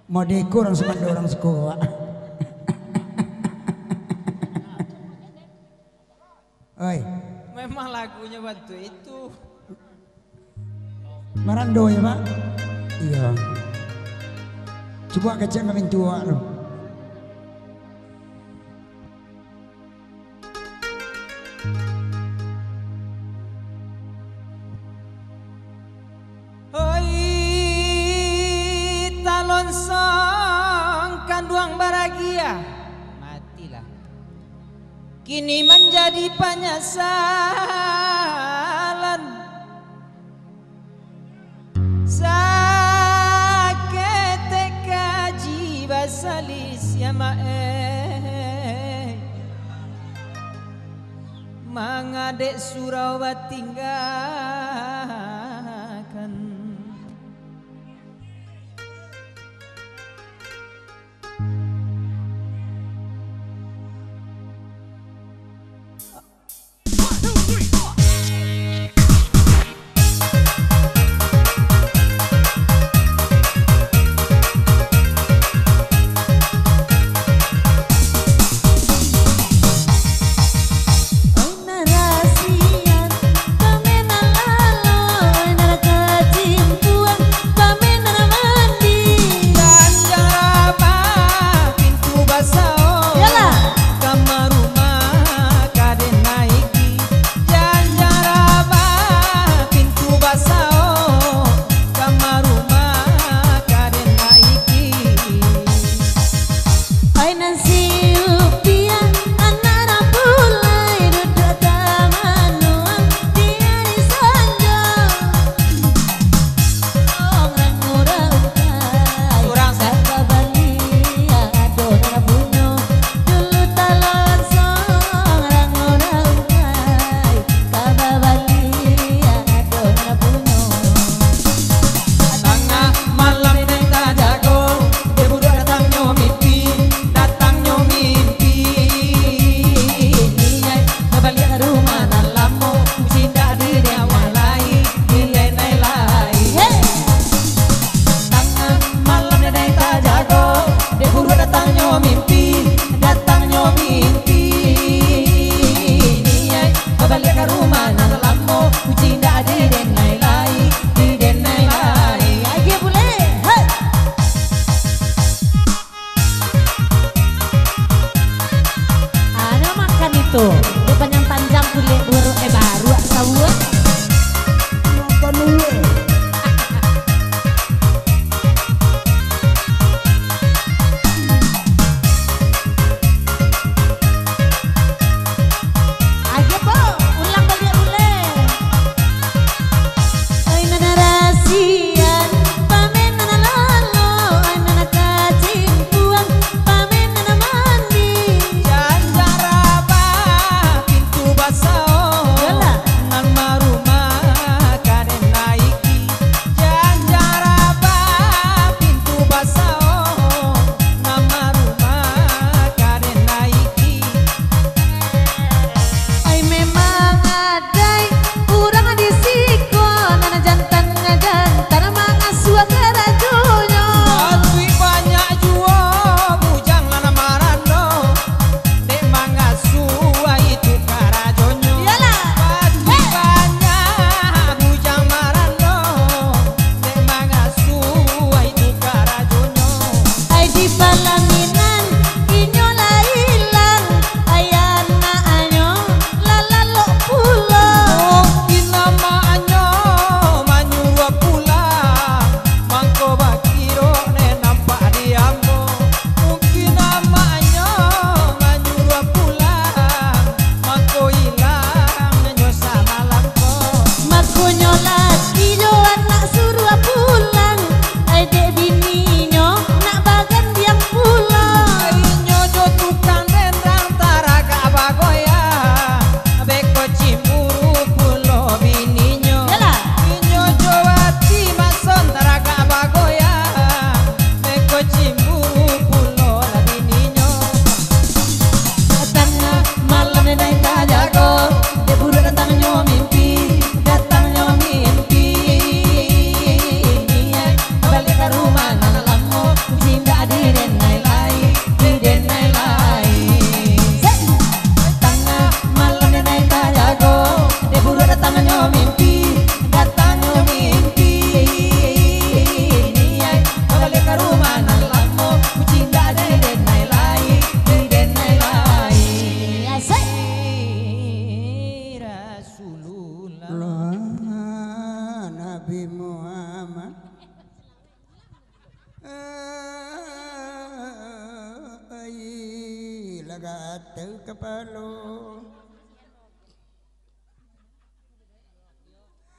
Mau dekur orang semanda orang sekolah. Oi. Memang lagunya waktu itu. Marando ya Pak? Iya. Coba kecek makin tua loh. Kini menjadi penyesalan, sakit kaji basalis ya mae mangadek surau tinggalkan. Tuh, depan yang panjang kulit baru sawah. Apa dulu? Aja po, ulang balik boleh. Ay nanarasian, pamen nanalalo, ay nanakacimpuan, pamen nanamandi. Basao, nama rumah kaden naiki. agak terkepala